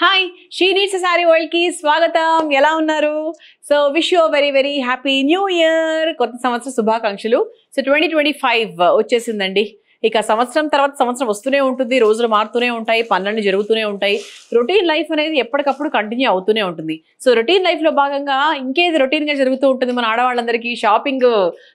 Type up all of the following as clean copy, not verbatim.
Hi she needs sorry world కి స్వాగతం. ఎలా ఉన్నారు? So wish you very very happy new year, కొత్త సంవత్సర శుభాకాంక్షలు. సో 2025 వచ్చేసిందండి. ఇక సంవత్సరం తర్వాత సంవత్సరం వస్తూనే ఉంటుంది, రోజులు మారుతూనే ఉంటాయి, పనులన్నీ జరుగుతూనే ఉంటాయి. రొటీన్ లైఫ్ అనేది ఎప్పటికప్పుడు కంటిన్యూ అవుతూనే ఉంటుంది. సో రొటీన్ లైఫ్ లో భాగంగా ఇంకేది రొటీన్ గా జరుగుతూ ఉంటుంది మన ఆడవాళ్ళందరికీ? షాపింగ్.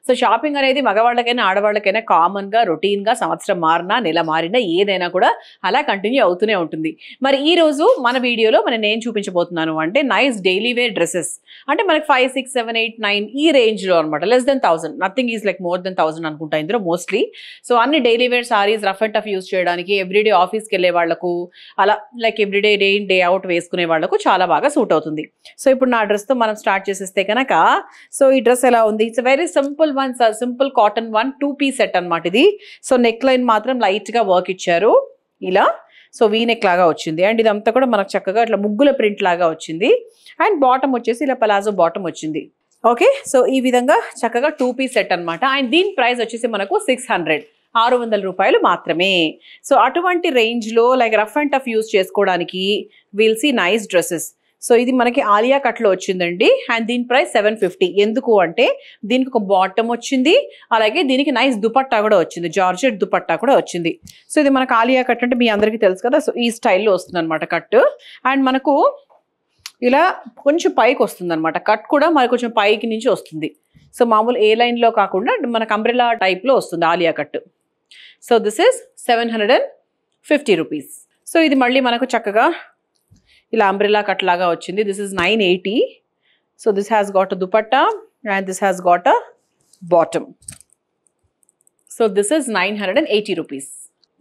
సో షాపింగ్ అనేది మగవాళ్ళకైనా ఆడవాళ్ళకైనా కామన్ గా రొటీన్ గా సంవత్సరం మారినా నెల మారినా ఏదైనా కూడా అలా కంటిన్యూ అవుతూనే ఉంటుంది. మరి ఈ రోజు మన వీడియోలో నేను చూపించబోతున్నాను అంటే నైస్ డైలీ వేర్ డ్రెస్సెస్. అంటే మనకి 5, 6, 7, 8, 9 ఈ రేంజ్ లో అనమాట. Less than 1000, nothing is like more than 1000 అనుకుంటా ఇందులో మోస్ట్లీ. సో అన్ని daily wear sarees rough and tough use చేయడానికి, ఎవ్రీడే ఆఫీస్కి వెళ్ళే వాళ్ళకు, అలా like everyday day in day out వేసుకునే వాళ్ళకు చాలా బాగా సూట్ అవుతుంది. సో ఇప్పుడు నా డ్రెస్తో మనం స్టార్ట్ చేసేస్తే కనుక, సో ఈ డ్రెస్ ఎలా ఉంది? It's very simple one, simple cotton one, 2-piece set అనమాట ఇది. సో నెక్ లైన్ మాత్రం లైట్ గా వర్క్ ఇచ్చారు ఇలా. సో వీ నెక్ లాగా వచ్చింది అండ్ ఇదంతా కూడా మనకు చక్కగా ఇట్లా ముగ్గుల ప్రింట్ లాగా వచ్చింది. అండ్ బాటమ్ వచ్చేసి ఇలా పలాజో బాటమ్ వచ్చింది. ఓకే, సో ఈ విధంగా చక్కగా 2-piece సెట్ అనమాట. అండ్ దీని ప్రైస్ వచ్చేసి మనకు 600 రూపాయలు మాత్రమే. సో అటువంటి రేంజ్లో like rough and tough use చేసుకోవడానికి will see nice dresses. So ఇది మనకి ఆలియా కట్లో వచ్చిందండి అండ్ దీని ప్రైస్ 750. ఎందుకు అంటే దీనికి ఒక బాటమ్ వచ్చింది, అలాగే దీనికి నైస్ దుపట్టా కూడా వచ్చింది, జార్జెట్ దుపట్టా కూడా వచ్చింది. సో ఇది మనకు ఆలియా కట్ అంటే మీ అందరికీ తెలుసు కదా. సో ఈ స్టైల్లో వస్తుంది అనమాట కట్. అండ్ మనకు ఇలా కొంచెం పైకి వస్తుంది అనమాట కట్ కూడా, మరి కొంచెం పైకి నుంచి వస్తుంది. సో మామూలు ఏ లైన్లో కాకుండా మనకు అంబ్రెలా టైప్లో వస్తుంది Alia cut. So this is 750 rupees. So ఇది మళ్ళీ మనకు చక్కగా ఇలా అంబ్రెలా కట్ లాగా వచ్చింది. This is 980. So this has got a dupatta and this has got a bottom. So this is 980 rupees.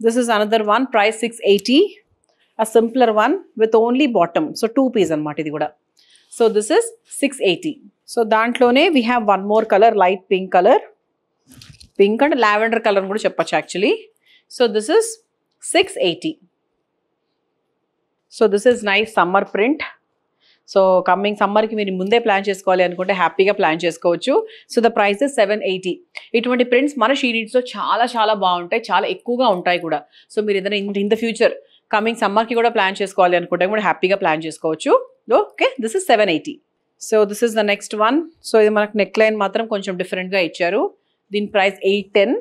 This is another one, price 680. a simpler one with only bottom. So 2-piece అనమాట ఇది కూడా. So this is 680. So దాంట్లోనే we have one more colour, light pink colour, pink and lavender colour కూడా చెప్పచ్చు actually. So this is 680. So this is nice summer print. So coming సమ్మర్కి మీరు ముందే plan చేసుకోవాలి అనుకుంటే హ్యాపీగా ప్లాన్ చేసుకోవచ్చు. So the price is 780. ఇటువంటి ప్రింట్స్ మన షీ నీడ్స్లో చాలా చాలా బాగుంటాయి, చాలా ఎక్కువగా ఉంటాయి కూడా. సో మీరు ఏదైనా ఇన్ ద ఫ్యూచర్ కమింగ్ సమ్మర్కి కూడా ప్లాన్ చేసుకోవాలి అనుకుంటే కూడా హ్యాపీగా ప్లాన్ చేసుకోవచ్చు. Okay, this is 780. So this is the next one. So ఇది మనకు నెక్ లైన్ మాత్రం కొంచెం డిఫరెంట్గా ఇచ్చారు. దీని ప్రైస్ 810.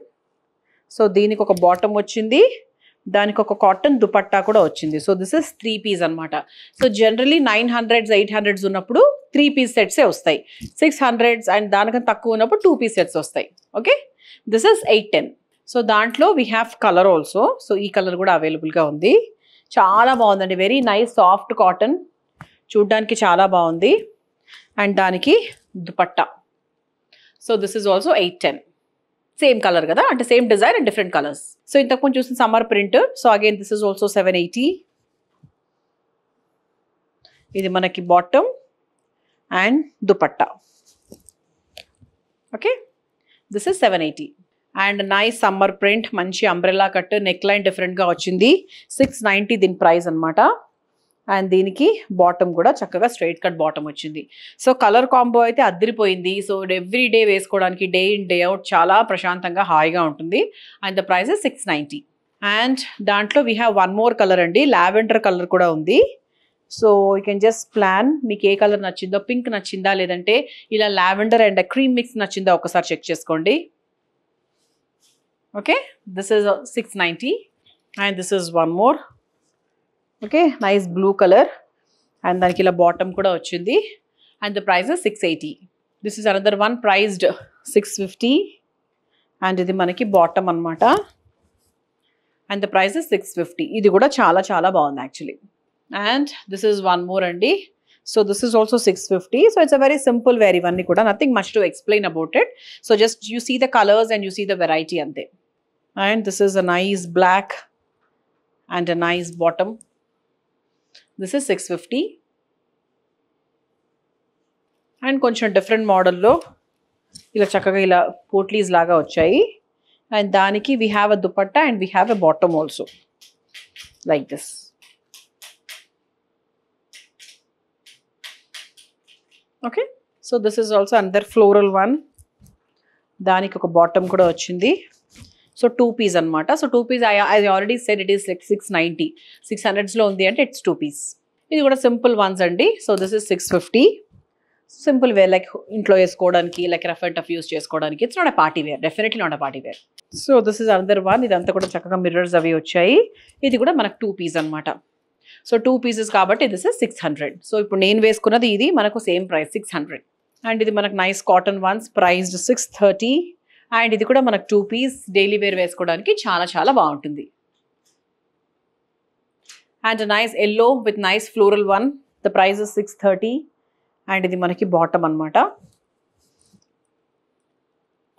సో దీనికి ఒక బాటమ్ వచ్చింది, దానికి ఒక కాటన్ దుపట్టా కూడా వచ్చింది. సో దిస్ ఇస్ 3-piece అనమాట. సో జనరలీ 900s 800s ఉన్నప్పుడు 3-piece సెట్సే వస్తాయి. 600s అండ్ దానికన్నా తక్కువ ఉన్నప్పుడు 2-piece సెట్స్ వస్తాయి. Okay, this is 810. సో దాంట్లో we have colour also. So ఈ కలర్ కూడా అవైలబుల్గా ఉంది. చాలా బాగుందండి, వెరీ నైస్ సాఫ్ట్ కాటన్, చూడ్డానికి చాలా బాగుంది. అండ్ దానికి dupatta. So this is also 810. Same colour కదా, అంటే same design and different colours. So ఇంతకు చూసిన summer print. So again this is also 780. ఇది మనకి bottom and dupatta. Okay, this is 780. And nice summer print, మంచి అంబ్రెలా కట్, నెక్ లైన్ డిఫరెంట్గా వచ్చింది. 690 దీని ప్రైస్ అనమాట. అండ్ దీనికి బాటమ్ కూడా చక్కగా స్ట్రైట్ కట్ బాటమ్ వచ్చింది. సో కలర్ కాంబో అయితే అద్దరిపోయింది. సో ఎవ్రీ డే వేసుకోవడానికి, డే ఇన్ డే అవుట్ చాలా ప్రశాంతంగా హాయిగా ఉంటుంది. And the price 690. అండ్ దాంట్లో we have one more colour అండి, లావెండర్ కలర్ కూడా ఉంది. So you can just plan మీకు ఏ కలర్ నచ్చిందో, పింక్ నచ్చిందా లేదంటే ఇలా లావెండర్ అండ్ క్రీమ్ మిక్స్ నచ్చిందా ఒకసారి చెక్ చేసుకోండి. Okay, this is 690. And this is one more. Okay, nice blue colour and దానికి ఇలా బాటమ్ కూడా వచ్చింది. And the price 680. This is another one, priced 650. And ఇది మనకి బాటమ్ అనమాట. And the price 650. ఇది కూడా చాలా చాలా బాగుంది actually. And this is one more అండి. So this is also 650. So it's a very simple wear, ఇవన్నీ కూడా nothing much to explain about it. So just you see the colours and you see the variety అంతే. And this is a nice black and a nice bottom. This is 650. And కొంచెం different మోడల్లో ఇలా చక్కగా ఇలా పోట్లీస్ లాగా వచ్చాయి. And దానికి we have a dupatta and we have a bottom also like this. Okay, so this is also another floral one. దానికి ఒక బాటమ్ కూడా వచ్చింది. సో 2-piece అనమాట. So 2-piece I already said it is like 690. 600s లో ఉంది అంటే it's 2-piece. ఇది కూడా సింపుల్ వన్స్ అండి. So this is 650. Simple wear, like ఇంట్లో వేసుకోవడానికి, like rough and tough use చేసుకోవడానికి. It's not a party wear, definitely not a party wear. So this is another one. ఇదంతా కూడా చక్కగా మిర్రర్స్ అవి వచ్చాయి. ఇది కూడా మనకు 2 పీస్ అనమాట. సో 2 పీసెస్ కాబట్టి దిస్ ఇస్ 600. సో ఇప్పుడు నేను వేసుకున్నది ఇది మనకు సేమ్ ప్రైస్ 600. అండ్ ఇది మనకు nice cotton once, priced 630. And ఇది కూడా మనకు 2 పీస్ డైలీ వేర్ వేసుకోవడానికి చాలా చాలా బాగుంటుంది. And nice yellow with nice floral one, the price is 630. And ఇది మనకి బాటమ్ అనమాట.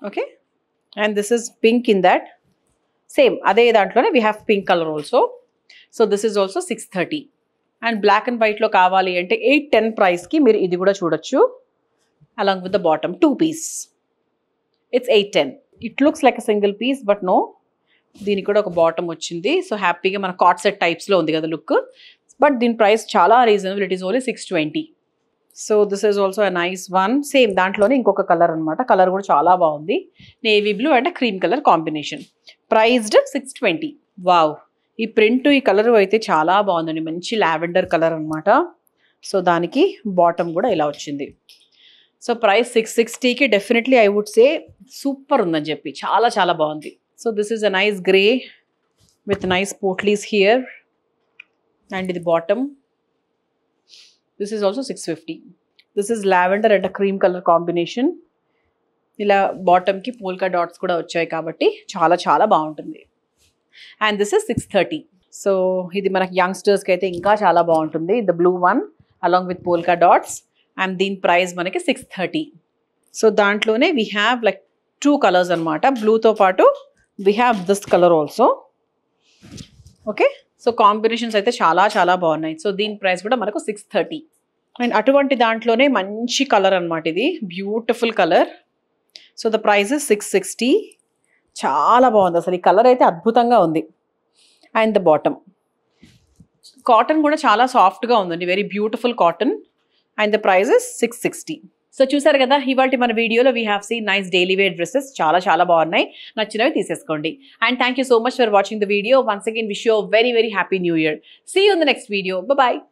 Okay, and this is pink in that same అదే దాంట్లోనే we have pink colour also. So this is also 630. And black and వైట్లో కావాలి అంటే 810 ప్రైస్కి మీరు ఇది కూడా చూడొచ్చు, along with the bottom 2 piece. It's 810. It looks like a single piece but no, దీనికి కూడా ఒక బాటమ్ వచ్చింది. సో హ్యాపీగా మన కాట్ సెట్ టైప్స్లో ఉంది కదా లుక్, బట్ దీని ప్రైస్ చాలా reasonable. It is only 620. So this is also a nice one. Same దాంట్లోనే ఇంకొక కలర్ అనమాట. కలర్ కూడా చాలా బాగుంది, navy blue and cream colour combination. Priced 620. Wow, ఈ ప్రింట్ ఈ కలర్ అయితే చాలా బాగుందండి, మంచి లావెండర్ కలర్ అనమాట. సో దానికి బాటమ్ కూడా ఇలా వచ్చింది. సో ప్రైస్ 660కి definitely I would say super ఉందని చెప్పి, చాలా చాలా బాగుంది. So this is a nice grey with nice potlis here. And ఇది bottom. This is also 650. This is lavender and a cream color combination. ఇలా బాటమ్కి పోల్కా డాట్స్ కూడా వచ్చాయి కాబట్టి చాలా చాలా బాగుంటుంది. And this is 630. సో ఇది మనకి యంగ్స్టర్స్కి అయితే ఇంకా చాలా బాగుంటుంది. The blue one along with polka dots. And దీని ప్రైస్ మనకి 630. సో దాంట్లోనే వీ హ్యావ్ లైక్ 2 కలర్స్ అనమాట. బ్లూతో పాటు we have this colour also. Okay, so combinations అయితే చాలా చాలా బాగున్నాయి. సో దీని ప్రైస్ కూడా మనకు 630. అండ్ అటువంటి దాంట్లోనే మంచి కలర్ అనమాట, ఇది beautiful colour. So the price is 660. చాలా బాగుంది అసలు, ఈ కలర్ అయితే అద్భుతంగా ఉంది. అండ్ ద బాటమ్ కాటన్ కూడా చాలా సాఫ్ట్గా ఉందండి, very beautiful cotton. And the price is 660. So చూసారు కదా, ఇవాళ మన వీడియోలో we have seen nice daily wear dresses, చాలా చాలా బాగున్నాయి, నచ్చినవి తీసేసుకోండి. And thank you so much for watching the video. Once again wish you very very happy new year. See you in the next video. Bye.